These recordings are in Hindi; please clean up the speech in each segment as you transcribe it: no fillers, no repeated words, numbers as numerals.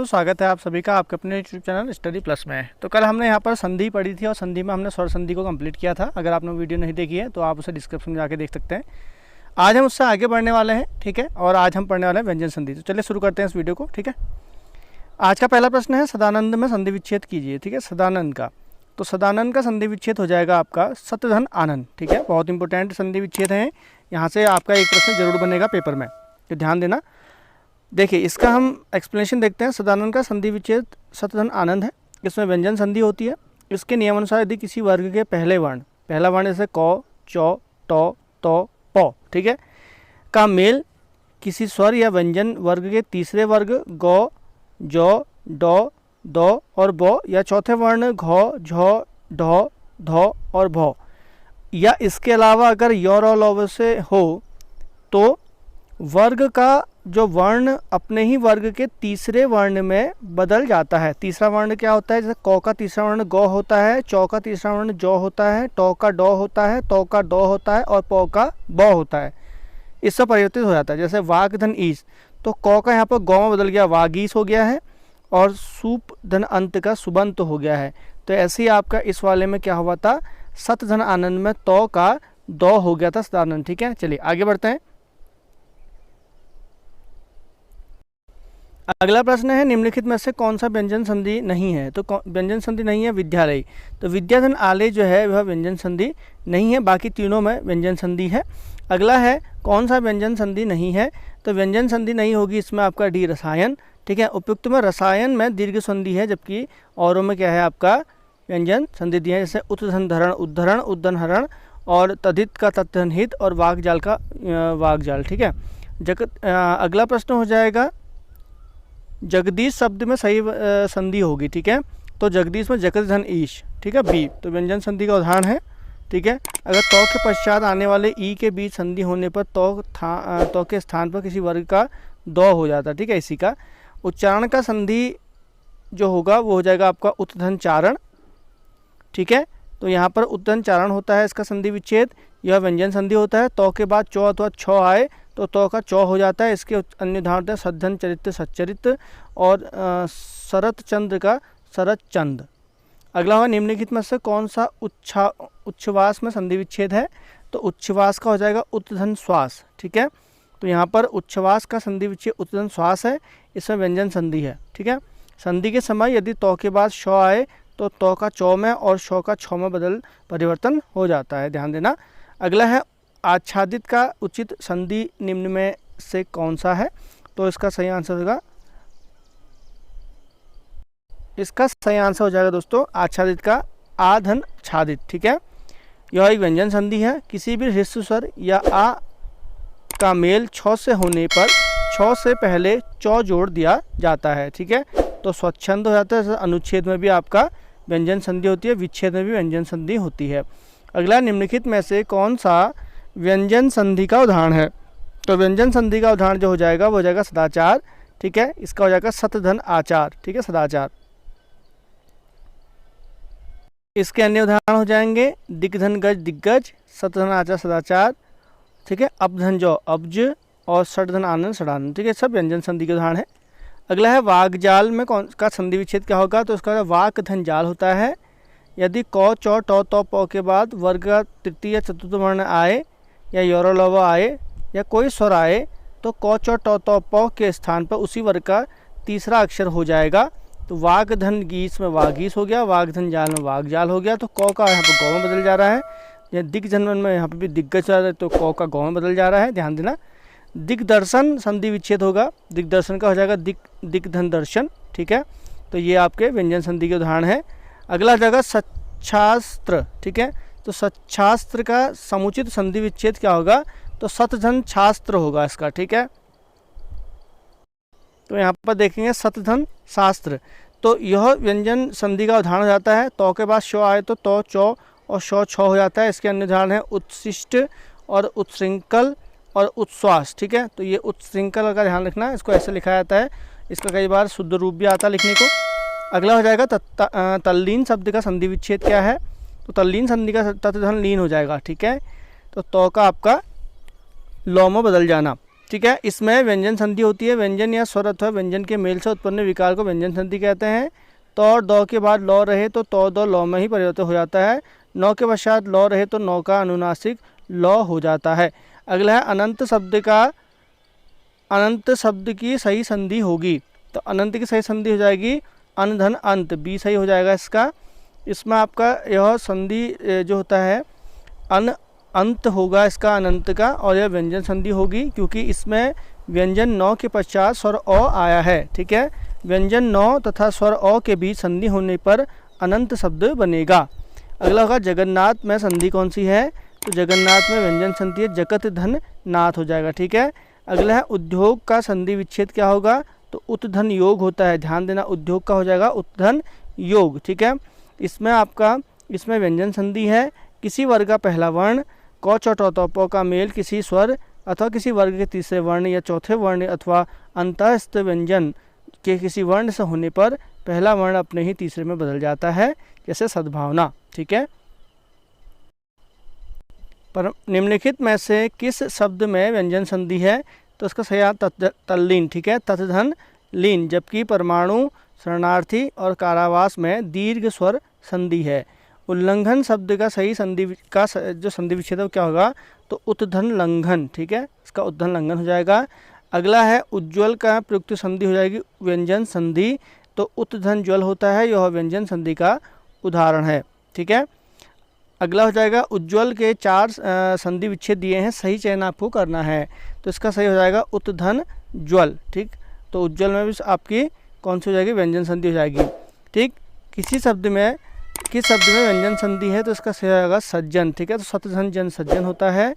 दोस्तों, स्वागत है आप सभी का आपके अपने यूट्यूब चैनल स्टडी प्लस में। तो कल हमने यहाँ पर संधि पढ़ी थी और संधि में हमने स्वर संधि को कंप्लीट किया था। अगर आपने वीडियो नहीं देखी है तो आप उसे डिस्क्रिप्शन में जाके देख सकते हैं। आज हम उससे आगे बढ़ने वाले हैं, ठीक है। और आज हम पढ़ने वाले हैं व्यंजन संधि। तो चलिए शुरू करते हैं इस वीडियो को, ठीक है। आज का पहला प्रश्न है सदानंद में संधि विच्छेद कीजिए, ठीक है। सदानंद का, तो सदानंद का संधि विच्छेद हो जाएगा आपका सतधन आनंद, ठीक है। बहुत इंपॉर्टेंट संधि विच्छेद है, यहाँ से आपका एक प्रश्न जरूर बनेगा पेपर में, तो ध्यान देना। देखिए इसका हम एक्सप्लेनेशन देखते हैं। सदानंद का संधि विच्छेद सतधन आनंद है, इसमें व्यंजन संधि होती है। इसके नियमानुसार यदि किसी वर्ग के पहला वर्ण जैसे क, चौ, टौ, तौ, पौ, ठीक है, का मेल किसी स्वर या व्यंजन वर्ग के तीसरे वर्ग गौ, जौ, डौ, दौ और बौ या चौथे वर्ण घौ, झौ, ढौ, धौ और भौ, या इसके अलावा अगर यौर और लौह से हो तो वर्ग का जो वर्ण अपने ही वर्ग के तीसरे वर्ण में बदल जाता है। तीसरा वर्ण क्या होता है? जैसे क का तीसरा वर्ण गौ होता है, चौ का तीसरा वर्ण जौ होता है, टौ का डौ होता है, तौ का डौ होता है और पौ का बौ होता है। इससे परिवर्तित हो जाता है। जैसे वाग धन ईस, तो क का यहाँ पर गौ में बदल गया, वागीस हो गया है, और सूप धन अंत का सुबंत हो गया है। तो ऐसे ही आपका इस वाले में क्या हुआ था? सत धन आनंद में तौ का दौ हो गया था सदानंद, ठीक है। चलिए आगे बढ़ते हैं। अगला प्रश्न है निम्नलिखित में से कौन सा व्यंजन संधि नहीं है? तो व्यंजन संधि नहीं है विद्यालय, तो विद्याधन आलय जो है वह व्यंजन संधि नहीं है, बाकी तीनों में व्यंजन संधि है। अगला है कौन सा व्यंजन संधि नहीं है? तो व्यंजन संधि नहीं होगी इसमें आपका डी रसायन, ठीक है। उपयुक्त में रसायन में दीर्घ संधि है, जबकि औरों में क्या है आपका व्यंजन संधि दिया है। जैसे उत्धन धरण उद्धरण, उद्धन हरण, और तदित का तत्धन हित, और वागजाल का वागजाल, ठीक है। अगला प्रश्न हो जाएगा जगदीश शब्द में सही संधि होगी, ठीक है। तो जगदीश में जगत धन ईश, ठीक है, बी, तो व्यंजन संधि का उदाहरण है, ठीक है। अगर तौ के पश्चात आने वाले ई के बीच संधि होने पर तौ के स्थान पर किसी वर्ग का दौ हो जाता है, ठीक है। इसी का उच्चारण का संधि जो होगा वो हो जाएगा आपका उत्धन चारण, ठीक है। तो यहाँ पर उत्धन चारण होता है इसका संधि विच्छेद, यह व्यंजन संधि होता है। तौ के बाद चौ अथवा छौ आए तो तौ का चौ हो जाता है। इसके अन्य उदाहरण हैं सद्धन चरित्र सच्चरित, और शरत चंद्र का शरत चंद। अगला हुआ निम्नलिखित में से कौन सा उच्छ्वास में संधि विच्छेद है? तो उच्छ्वास का हो जाएगा उत्धन श्वास, ठीक है। तो यहाँ पर उच्छ्वास का संधि विच्छेद उत्धन श्वास है, इसमें व्यंजन संधि है, ठीक है। संधि के समय यदि तौ के बाद शौ आए तो तौ का चौ में और शौ का छौ में परिवर्तन हो जाता है, ध्यान देना। अगला है आच्छादित का उचित संधि निम्न में से कौन सा है? तो इसका सही आंसर होगा, इसका सही आंसर हो जाएगा दोस्तों आच्छादित का आधन छादित, ठीक है। यह एक व्यंजन संधि है। किसी भी ह्रस्व स्वर या आ का मेल छ से होने पर छ से पहले चौ जोड़ दिया जाता है, ठीक है। तो स्वच्छंद हो जाता है। अनुच्छेद में भी आपका व्यंजन संधि होती है, विच्छेद में भी व्यंजन संधि होती है। अगला निम्नलिखित में से कौन सा व्यंजन संधि का उदाहरण है? तो व्यंजन संधि का उदाहरण जो हो जाएगा वो हो जाएगा सदाचार, ठीक है। इसका हो जाएगा सतधन आचार, ठीक है, सदाचार। इसके अन्य उदाहरण हो जाएंगे दिग्धन गज दिग्गज, सतधन आचार सदाचार, ठीक है। अपधन जो अब्ज, और षडधन आनंद षडानंद, ठीक है। सब व्यंजन संधि के उदाहरण है। अगला है वागजाल में कौन का संधि विच्छेद क्या होगा? तो उसका वाक धन जाल होता है। यदि क, चौ, टौ, तौ, पौ के बाद वर्ग का तृतीय या चतुर्थ वर्ण आए, या योर लव आए, या कोई स्वर आए, तो क, चौ, टौ, तौ, पौ के स्थान पर उसी वर्ग का तीसरा अक्षर हो जाएगा। तो वाग धन गीस में वागीस हो गया, वाग धन जाल में वागजाल हो गया। तो क का यहाँ पर गौ में बदल जा रहा है। या दिग्जन में यहाँ पर भी दिग्गज आ रहा है, तो क का गौ में बदल जा रहा है, ध्यान देना। दिग्दर्शन संधि विच्छेद होगा, दिग्दर्शन का हो जाएगा दिग्धन दर्शन, ठीक है। तो ये आपके व्यंजन संधि के उदाहरण है। अगला जगह सच्छास्त्र, ठीक है। तो सच्छास्त्र का समुचित संधि विच्छेद क्या होगा? तो सतधन छास्त्र होगा इसका, ठीक है। तो यहाँ पर देखेंगे सतधन शास्त्र, तो यह व्यंजन संधि का उदाहरण हो जाता है। तौ के बाद शौ आए तो तौ चौ और शौ छौ हो जाता है। इसके अन्य उदाहरण है उत्शिष्ट और उत्श्रृंखल और उत्श्वास, ठीक है। तो ये उत्श्रृंखल का ध्यान रखना, इसको ऐसे लिखा जाता है, इसका कई बार शुद्ध रूप भी आता है लिखने को। अगला हो जाएगा तल्लीन शब्द का संधि विच्छेद क्या है? तो तल्लीन संधि का तत्धन लीन हो जाएगा, ठीक है। तो तौ का आपका लौ में बदल जाना, ठीक है। इसमें व्यंजन संधि होती है। व्यंजन या स्वर अथवा व्यंजन के मेल से उत्पन्न विकार को व्यंजन संधि कहते हैं। तो और दो के बाद लौ रहे तो तो दो लौ में ही परिवर्तित हो जाता है। नौ के पश्चात लौ रहे तो नौ का अनुनासिक लौ हो जाता है। अगला है अनंत शब्द की सही संधि होगी। तो अनंत की सही संधि हो जाएगी अन धन अंत, बी सही हो जाएगा इसका। इसमें आपका यह संधि जो होता है अंत होगा इसका अनंत का, और यह व्यंजन संधि होगी क्योंकि इसमें व्यंजन नौ के पश्चात स्वर अ आया है। ठीक है, व्यंजन नौ तथा स्वर अ के बीच संधि होने पर अनंत शब्द बनेगा। अगला होगा जगन्नाथ में संधि कौन सी है? तो जगन्नाथ में व्यंजन संधि है, जगत धन नाथ हो जाएगा। ठीक है। अगला है उद्योग का संधि विच्छेद क्या होगा? तो उत्धन योग होता है। ध्यान देना, उद्योग का हो जाएगा उत्धन योग। ठीक है। इसमें व्यंजन संधि है। किसी वर्ग का पहला वर्ण क च ट त प का मेल किसी स्वर अथवा किसी वर्ग के तीसरे वर्ण या चौथे वर्ण अथवा अंतःस्थ व्यंजन के किसी वर्ण से होने पर पहला वर्ण अपने ही तीसरे में बदल जाता है, जैसे सद्भावना। ठीक है। पर निम्नलिखित में से किस शब्द में व्यंजन संधि है? तो इसका सही तल्लीन। ठीक है, तत्धन लीन। जबकि परमाणु, शरणार्थी और कारावास में दीर्घ स्वर संधि है। उल्लंघन शब्द का सही संधि का जो संधि विच्छेद है वो क्या होगा? तो उत्धन लंघन। ठीक है, इसका उत्धन लंघन हो जाएगा। अगला है उज्ज्वल का प्रयुक्त संधि हो जाएगी व्यंजन संधि। तो उत्धन ज्वल होता है, यह व्यंजन संधि का उदाहरण है। ठीक है। अगला हो जाएगा उज्ज्वल के 4 संधि विच्छेद दिए हैं, सही चयन आपको करना है। तो इसका सही हो जाएगा उत्धन ज्वल। ठीक, तो उज्ज्वल में भी आपकी कौन सी हो जाएगी? व्यंजन संधि हो जाएगी। ठीक, किस शब्द में व्यंजन संधि है? तो इसका सही हो जाएगा सज्जन। ठीक है, तो सतधन जन सज्जन होता है।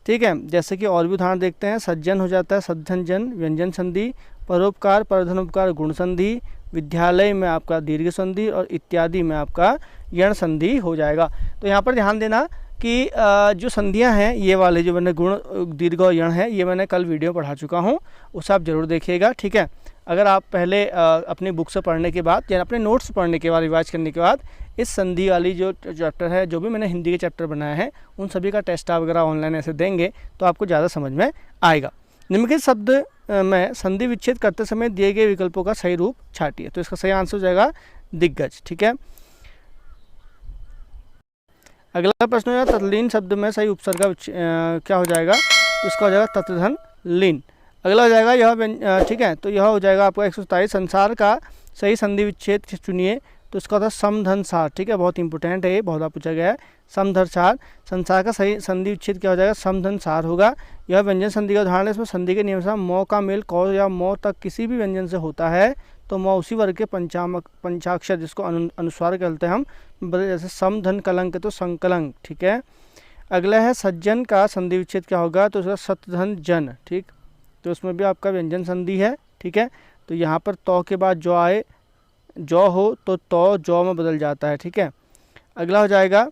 ठीक है, जैसे कि और भी उदाहरण देखते हैं। सज्जन हो जाता है सद्धन जन व्यंजन संधि। परोपकार परधन उपकार गुण संधि। विद्यालय में आपका दीर्घ संधि और इत्यादि में आपका यण संधि हो जाएगा। तो यहाँ पर ध्यान देना कि जो संधियाँ हैं ये वाले जो मैंने गुण दीर्घ और यण है, ये मैंने कल वीडियो पढ़ा चुका हूँ, उसे आप जरूर देखिएगा। ठीक है, अगर आप पहले अपनी बुक से पढ़ने के बाद या अपने नोट्स पढ़ने के बाद रिवाइज करने के बाद इस संधि वाली जो चैप्टर है, जो भी मैंने हिंदी के चैप्टर बनाए हैं, उन सभी का टेस्ट आप अगर ऑनलाइन ऐसे देंगे तो आपको ज़्यादा समझ में आएगा। निम्नलिखित शब्द में संधि विच्छेद करते समय दिए गए विकल्पों का सही रूप छाटिए। तो इसका सही आंसर हो जाएगा दिग्गज। ठीक है। अगला प्रश्न है तत्लीन शब्द में सही उपसर्ग का क्या हो जाएगा? तो इसका हो जाएगा तत्धन लीन। अगला हो जाएगा यह ठीक है, तो यह हो जाएगा आपका 127 संसार का सही संधि विच्छेद चुनिए। तो इसका होता है समधन सार। ठीक है, बहुत इंपॉर्टेंट है, ये बहुत बार पूछा गया है। समधन सार, संसार का सही संधि विच्छेद क्या हो जाएगा? समधन सार होगा। यह व्यंजन संधि का उदाहरण है। इसमें संधि के नियम से मौ का मेल क या मौ तक किसी भी व्यंजन से होता है तो मौ उसी वर्ग के पंचाक्षर जिसको अनुस्वार कहते हैं हम, जैसे समधन कलंक तो संकलंक। ठीक है। अगला है सज्जन का संधि विच्छेद क्या होगा? तो उसका सतधन जन। ठीक, तो उसमें भी आपका व्यंजन संधि है। ठीक है, तो यहाँ पर तौ के बाद जो आए जौ हो तो तौ जौ में बदल जाता है। ठीक है। अगला हो जाएगा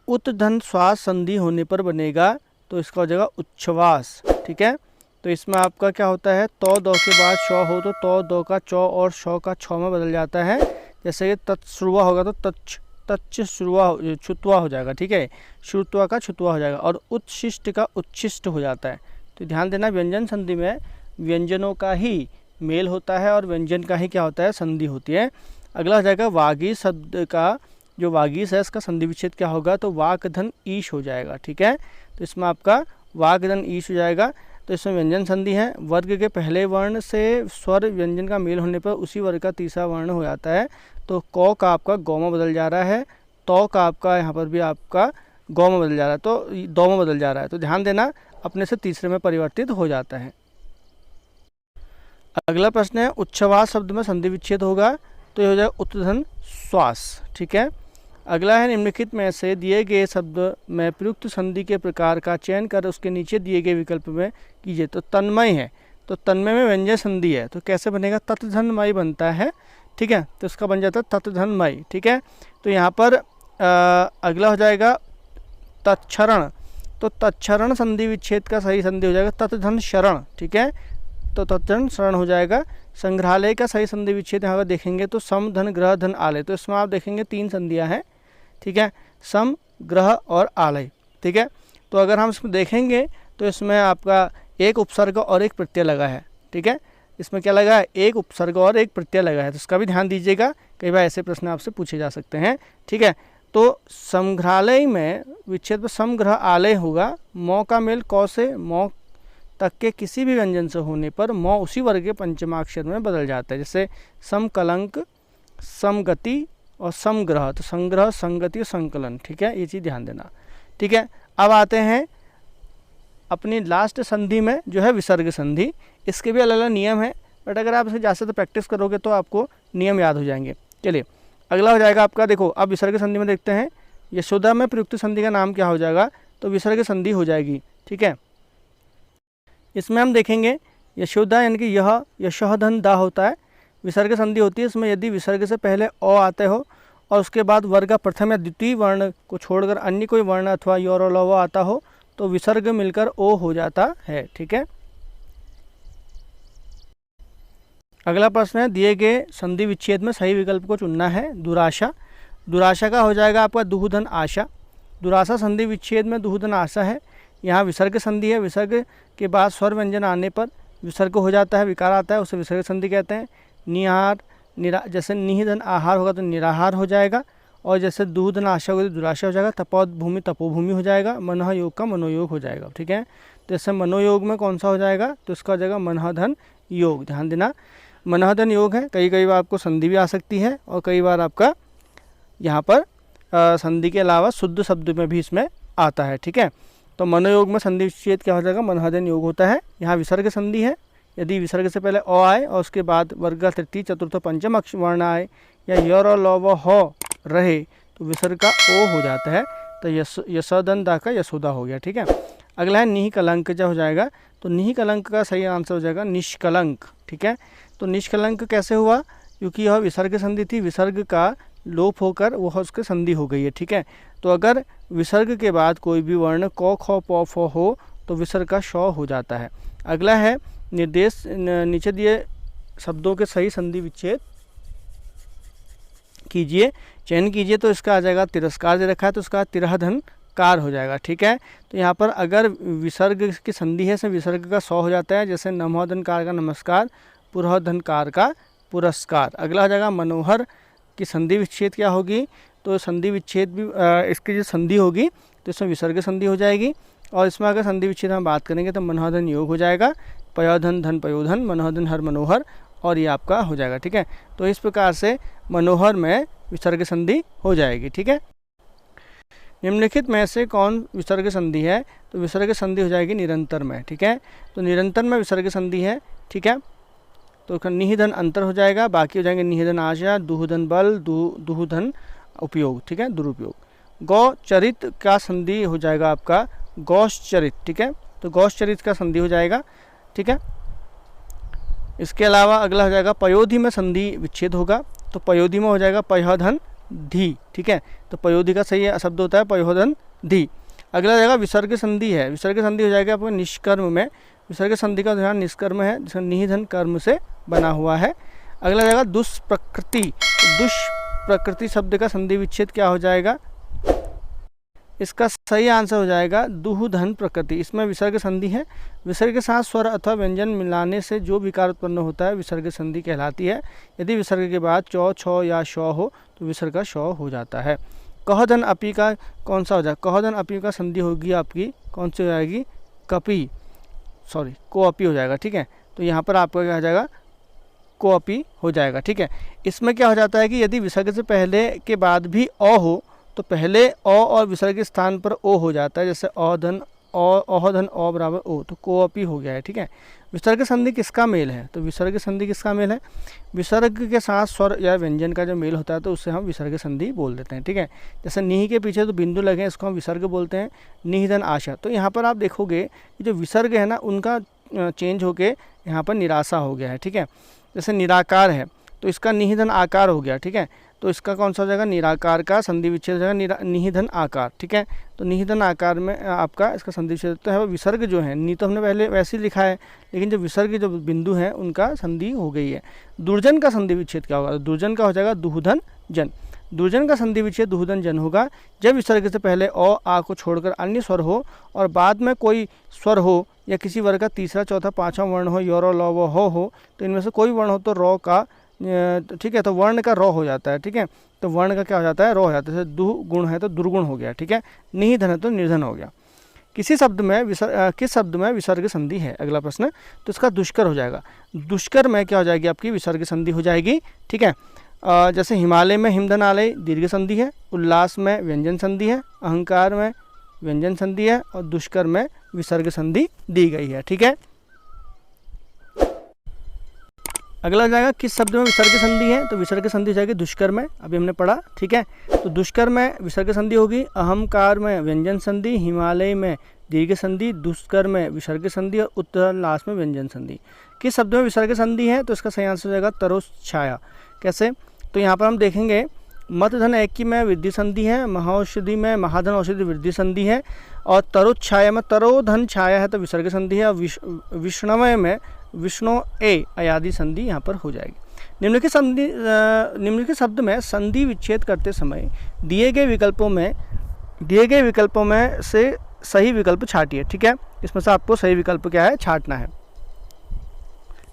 उत्धन श्वास संधि होने पर बनेगा। तो इसका हो जाएगा उच्छ्वास। ठीक है, तो इसमें आपका क्या होता है? तौ दो के बाद शौ हो तो तौ दो का चौ और शौ का छौ में बदल जाता है। जैसे कि तत्श्रुवा होगा तो तच्च श्रुवा छुतवा हो जाएगा। ठीक है, श्रुत्वा का छुतवा हो जाएगा। और उत्शिष्ट का उच्छिष्ट हो जाता है। तो ध्यान देना, व्यंजन संधि में व्यंजनों का ही मेल होता है और व्यंजन का ही क्या होता है? संधि होती है। अगला हो जाएगा वागी शब्द का जो वागीश है इसका संधि विच्छेद क्या होगा? तो वाक धन ईश हो जाएगा। ठीक है, तो इसमें आपका वाक धन ईश हो जाएगा। तो इसमें व्यंजन संधि है। वर्ग के पहले वर्ण से स्वर व्यंजन का मेल होने पर उसी वर्ग का तीसरा वर्ण हो जाता है। तो क का आपका गौ में बदल जा रहा है, तौ का आपका यहाँ पर भी आपका गौ में बदल जा रहा है, तो दौ में बदल जा रहा है। तो ध्यान देना, अपने से तीसरे में परिवर्तित हो जाता है। अगला प्रश्न है उच्छ्वास शब्द में संधि विच्छेद होगा। तो ये हो जाएगा उत्धन श्वास। ठीक है। अगला है निम्नलिखित में से दिए गए शब्द में प्रयुक्त संधि के प्रकार का चयन कर उसके नीचे दिए गए विकल्प में कीजिए। तो तन्मय है, तो तन्मय में व्यंजन संधि है, तो कैसे बनेगा? तत्धनमय बनता है। ठीक है, तो इसका बन जाता है तत्धनमय। ठीक है, तो यहाँ पर अगला हो जाएगा तत्क्षरण। तो तत्क्षरण संधि विच्छेद का सही संधि हो जाएगा तत्धन शरण। ठीक है, तो तत्धन शरण हो जाएगा। संग्रहालय का सही संधि विच्छेद यहाँ पर देखेंगे तो सम धन ग्रह धन आलय। तो इसमें आप देखेंगे 3 संधियाँ हैं। ठीक है, सम ग्रह और आलय। ठीक है, तो अगर हम इसमें देखेंगे तो इसमें आपका एक उपसर्ग और एक प्रत्यय लगा है, ठीक है। इसमें क्या लगा है, एक उपसर्ग और एक प्रत्यय लगा है, तो इसका भी ध्यान दीजिएगा, कई बार ऐसे प्रश्न आपसे पूछे जा सकते हैं, ठीक है। तो समग्रालय में विच्छेद पर समग्रह आलय होगा, मौ का मेल क से मौ तक के किसी भी व्यंजन से होने पर मौ उसी वर्ग के पंचमाक्षर में बदल जाता है, जैसे समकलंक, समगति और समग्रह। तो संग्रह, संगति और संकलन, ठीक है, ये चीज़ ध्यान देना, ठीक है। अब आते हैं अपनी लास्ट संधि में जो है विसर्ग संधि। इसके भी अलग अलग नियम है, बट अगर आप इसे ज़्यादा प्रैक्टिस करोगे तो आपको नियम याद हो जाएंगे। चलिए अगला हो जाएगा आपका, देखो अब विसर्ग संधि में देखते हैं, यशोदा में प्रयुक्त संधि का नाम क्या हो जाएगा, तो विसर्ग संधि हो जाएगी, ठीक है। इसमें हम देखेंगे यशोदा यानी कि यह यशोधन दा होता है, विसर्ग संधि होती है। इसमें यदि विसर्ग से पहले अ आते हो और उसके बाद वर्ग का प्रथम या द्वितीय वर्ण को छोड़कर अन्य कोई वर्ण अथवा य और ल आता हो तो विसर्ग मिलकर ओ हो जाता है, ठीक है। अगला प्रश्न है, दिए गए संधि विच्छेद में सही विकल्प को चुनना है। दुराशा, दुराशा का हो जाएगा आपका दुहधन आशा। दुराशा संधि विच्छेद में दुहधन आशा है, यहाँ विसर्ग संधि है, विसर्ग के बाद स्वर व्यंजन आने पर विसर्ग हो जाता है, विकार आता है, उसे विसर्ग संधि कहते हैं। निहार जैसे निहिधन आहार होगा तो निराहार हो जाएगा, और जैसे दूधन आशा होगी तो दुराशा हो जाएगा। तपोद भूमि तपोभूमि हो जाएगा, मनः योग का मनोयोग हो जाएगा, ठीक है। तो जैसे मनोयोग में कौन सा हो जाएगा, तो इसका हो जाएगा मनःधन योग। ध्यान देना, मनःधन योग है, कई बार आपको संधि भी आ सकती है और कई बार आपका यहाँ पर संधि के अलावा शुद्ध शब्द में भी इसमें आता है, ठीक है। तो मनोयोग में संधि विच्छेद क्या हो जाएगा, मनःधन योग होता है। यहाँ विसर्ग संधि है, यदि विसर्ग से पहले अ आए और उसके बाद वर्ग का तृतीय चतुर्थ पंचम अक्षर वर्ण आए या य और ल व ह रहे तो विसर्ग का ओ हो जाता है, तो यशोदन दा का यशोदा हो गया, ठीक है। अगला है निहि कलंक जो हो जाएगा, तो निहि कलंक का सही आंसर हो जाएगा निष्कलंक, ठीक है। तो निष्कलंक कैसे हुआ, क्योंकि यह विसर्ग संधि थी, विसर्ग का लोप होकर वह उसके संधि हो गई है, ठीक है। तो अगर विसर्ग के बाद कोई भी वर्ण क ख प फ हो तो विसर्ग का श हो जाता है। अगला है निर्देश, नीचे दिए शब्दों के सही संधि विच्छेद कीजिए, चयन कीजिए। तो इसका आ जाएगा तिरस्कार दे रखा है तो उसका तिरहधन कार हो जाएगा, ठीक है। तो यहाँ पर अगर विसर्ग की संधि है से विसर्ग का स हो जाता है, जैसे नमोधन कार का नमस्कार, पुरहधन कार का पुरस्कार। अगला हो जाएगा मनोहर की संधि विच्छेद क्या होगी, तो संधि विच्छेद भी इसकी जो संधि होगी तो इसमें विसर्ग संधि हो जाएगी, और इसमें अगर संधि विच्छेद हम बात करेंगे तो मनोहधन योग हो जाएगा, पयोधन धन पयोधन, मनोहधन हर मनोहर, और ये आपका हो जाएगा, ठीक है। तो इस प्रकार से मनोहर में विसर्ग संधि हो जाएगी, ठीक है। निम्नलिखित में से कौन विसर्ग संधि है, तो विसर्ग संधि हो जाएगी निरंतर में, ठीक है। तो निरंतर में विसर्ग संधि है, ठीक है। तो निहिधन अंतर हो जाएगा, बाकी हो जाएंगे निहिधन आशा, दुहधन बल, दुहधन उपयोग, ठीक है, दुरुपयोग। गौचरित का संधि हो जाएगा आपका गौश्चरित, ठीक है। तो गौश्चरित का संधि हो जाएगा, ठीक है। इसके अलावा अगला हो जाएगा पयोधि में संधि विच्छेद होगा, तो पयोधि में हो जाएगा पयोधन धी, ठीक है। तो पयोधि का सही शब्द होता है पयोधन धी। अगला जाएगा विसर्ग संधि है, विसर्ग संधि हो जाएगा आपको निष्कर्म में, विसर्ग संधि का ध्यान निष्कर्म है जिसका निहिधन कर्म से बना हुआ है। अगला जाएगा दुष्प्रकृति, दुष्प्रकृति शब्द का संधि विच्छेद क्या हो जाएगा, इसका सही आंसर हो जाएगा दुहधन प्रकृति। इसमें विसर्ग संधि है, विसर्ग के साथ स्वर अथवा व्यंजन मिलाने से जो विकार उत्पन्न होता है विसर्ग संधि कहलाती है। यदि विसर्ग के बाद चौ छ या श हो तो विसर्ग का श हो जाता है। कहधन अपी का कौन सा हो जाएगा, कहधन अपी का संधि होगी आपकी कौन सी हो जाएगी, कपी, सॉरी कोअपी हो जाएगा, ठीक है। तो यहाँ पर आपका क्या हो जाएगा, कोअपी हो जाएगा, ठीक है। इसमें क्या हो जाता है कि यदि विसर्ग से पहले के बाद भी अ हो तो पहले अ और विसर्ग के स्थान पर ओ हो जाता है, जैसे अधन अहधन अ बराबर ओ, तो कोअपी हो गया है, ठीक है। विसर्ग संधि किसका मेल है, तो विसर्ग संधि किसका मेल है, विसर्ग के साथ स्वर या व्यंजन का जो मेल होता है तो उससे हम विसर्ग संधि बोल देते हैं, ठीक है। जैसे निहि के पीछे तो बिंदु लगे इसको हम विसर्ग बोलते हैं, निहिधन आशा। तो यहाँ पर आप देखोगे कि जो विसर्ग है ना उनका चेंज होके यहाँ पर निराशा हो गया है, ठीक है। जैसे निराकार है तो इसका निहिधन आकार हो गया, ठीक है। तो इसका कौन सा हो जाएगा, निराकार का संधि विच्छेद हो जाएगा निहिधन आकार, ठीक है। तो निहिधन आकार में आपका इसका संधि विच्छेद होता है। विसर्ग जो है नी तो हमने पहले वैसे ही लिखा है, लेकिन जो विसर्ग जो बिंदु है उनका संधि हो गई है। दुर्जन का संधि विच्छेद क्या होगा, तो दुर्जन का हो जाएगा दुहधन जन। दुर्जन का संधि विच्छेद दुहदन जन होगा जब विसर्ग से पहले अ आ को छोड़कर अन्य स्वर हो और बाद में कोई स्वर हो या किसी वर्ग का तीसरा चौथा पांचवा वर्ण हो, यो रो लो वो हो, तो इनमें से कोई वर्ण हो तो रो का, ठीक है, तो वर्ण का रो हो जाता है। ठीक है, तो वर्ण का क्या हो जाता है, रो हो जाता है। जैसे दु गुण है तो दुर्गुण हो गया। ठीक है, निधन है तो निर्धन हो गया। किस शब्द में विसर्ग संधि है, अगला प्रश्न, तो इसका दुष्कर हो जाएगा। दुष्कर में क्या हो जाएगी, आपकी विसर्ग संधि हो जाएगी। ठीक है, जैसे हिमालय में हिमधन आलय दीर्घ संधि है, उल्लास में व्यंजन संधि है, अहंकार में व्यंजन संधि है और दुष्कर में विसर्ग संधि दी गई है। ठीक है, अगला हो जाएगा किस शब्द में विसर्ग संधि है, तो विसर्ग संधि हो जाएगी दुष्कर में, अभी हमने पढ़ा। ठीक है, तो दुष्कर में विसर्ग संधि होगी, अहंकार में व्यंजन संधि, हिमालय में दीर्घ संधि, दुष्कर में विसर्ग संधि और उत्तरलास में व्यंजन संधि। किस शब्द में विसर्ग संधि है, तो इसका सही आंसर हो जाएगा तरोच्छाया। कैसे, तो यहाँ पर हम देखेंगे मत धन ऐक्य में वृद्धि संधि है, महाऔषधि में महाधन औषधि वृद्धि संधि है और तरोच्छाया में तरो धन छाया है तो विसर्ग संधि है और विष्णवय में विष्णु ए अयादि संधि यहाँ पर हो जाएगी। निम्नलिखित शब्द में संधि विच्छेद करते समय दिए गए विकल्पों में से सही विकल्प छाटिए। ठीक है, इसमें से आपको सही विकल्प क्या है, छाटना है।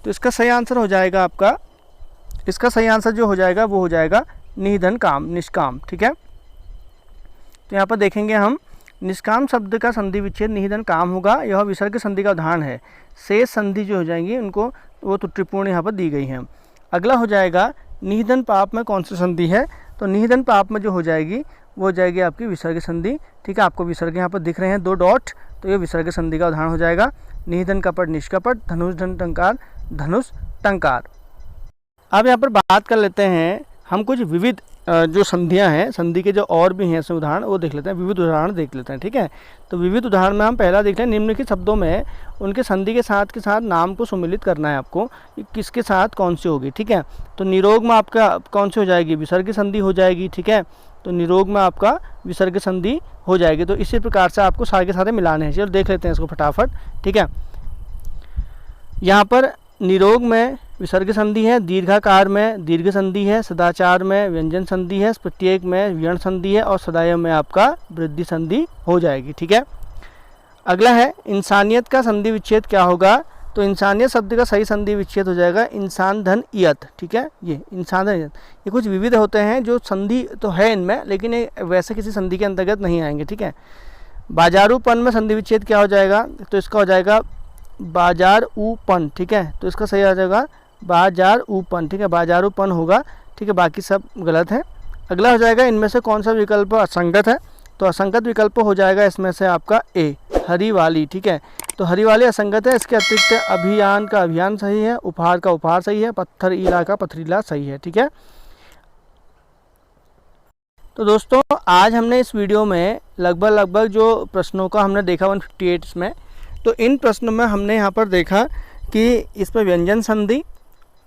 तो इसका सही आंसर हो जाएगा आपका, इसका सही आंसर जो हो जाएगा वो हो जाएगा निधन काम, निष्काम। ठीक है, तो यहाँ पर देखेंगे हम निष्काम शब्द का संधि विच्छेद निधन काम होगा, यह विसर्ग संधि का उदाहरण है। शेष संधि जो हो जाएंगी उनको वो त्रुटिपूर्ण यहाँ पर दी गई हैं। अगला हो जाएगा निधन पाप में कौन सी संधि है, तो निधन पाप में जो हो जाएगी वो हो जाएगी आपकी विसर्ग संधि। ठीक है, आपको विसर्ग यहाँ पर दिख रहे हैं 2 डॉट, तो ये विसर्ग संधि का उदाहरण हो जाएगा। निधन कपट निष्कपट, धनुष धन टंकार धनुष टंकार। अब यहाँ पर बात कर लेते हैं हम कुछ विविध जो संधियां हैं, संधि के जो और भी हैं उदाहरण वो देख लेते हैं, विविध उदाहरण देख लेते हैं। ठीक है, तो विविध उदाहरण में हम पहला देख लें, निम्नलिखित शब्दों में उनके संधि के साथ नाम को सम्मिलित करना है आपको, किसके साथ कौन सी होगी। ठीक है, तो निरोग में आपका कौन सी हो जाएगी, विसर्ग संधि हो जाएगी। ठीक है, तो निरोग में आपका विसर्ग संधि हो जाएगी। तो इसी प्रकार से आपको सारे के सारे मिलाने हैं। चलो देख लेते हैं इसको फटाफट। ठीक है, यहाँ पर निरोग में विसर्ग संधि है, दीर्घाकार में दीर्घ संधि है, सदाचार में व्यंजन संधि है, प्रत्येक में व्यण संधि है और सदायव में आपका वृद्धि संधि हो जाएगी। ठीक है, अगला है इंसानियत का संधि विच्छेद क्या होगा, तो इंसानियत शब्द का सही संधि विच्छेद हो जाएगा इंसान धन इयत। ठीक है, ये इंसान धन इयत, ये कुछ विविध होते हैं जो संधि तो है इनमें, लेकिन ये वैसे किसी संधि के अंतर्गत नहीं आएंगे। ठीक है, बाजारूपन में संधि विच्छेद क्या हो जाएगा, तो इसका हो जाएगा बाजार ऊपन। ठीक है, तो इसका सही आ जाएगा बाजार ऊपन। ठीक है, बाजारूपन होगा। ठीक है, बाकी सब गलत है। अगला हो जाएगा इनमें से कौन सा विकल्प असंगत है, तो असंगत विकल्प हो जाएगा इसमें से आपका ए हरी वाली। ठीक है, तो हरी वाली असंगत है। इसके अतिरिक्त अभियान का अभियान सही है, उपहार का उपहार सही है, पत्थरीला का पथरीला सही है। ठीक है, तो दोस्तों आज हमने इस वीडियो में लगभग जो प्रश्नों का हमने देखा 158 में, तो इन प्रश्नों में हमने यहाँ पर देखा कि इसमें व्यंजन संधि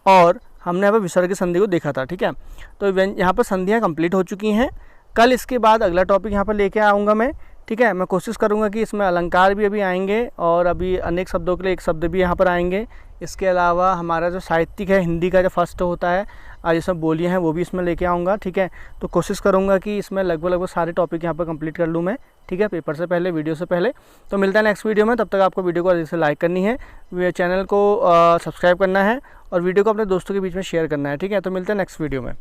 और हमने यहाँ पर विसर्ग संधि को देखा था। ठीक है, तो यहाँ पर संधियाँ कंप्लीट हो चुकी हैं। कल इसके बाद अगला टॉपिक यहाँ पर लेके आऊँगा मैं। ठीक है, मैं कोशिश करूँगा कि इसमें अलंकार भी अभी आएंगे और अभी अनेक शब्दों के लिए एक शब्द भी यहाँ पर आएंगे। इसके अलावा हमारा जो साहित्यिक है हिंदी का जो फर्स्ट होता है आज इसमें बोलियाँ हैं वो भी इसमें लेके आऊँगा। ठीक है, तो कोशिश करूँगा कि इसमें लगभग सारे टॉपिक यहाँ पर कंप्लीट कर लूँ मैं। ठीक है, पेपर से पहले, वीडियो से पहले। तो मिलता है नेक्स्ट वीडियो में, तब तक आपको वीडियो को जैसे लाइक करनी है, चैनल को सब्सक्राइब करना है और वीडियो को अपने दोस्तों के बीच में शेयर करना है। ठीक है, तो मिलते हैं नेक्स्ट वीडियो में।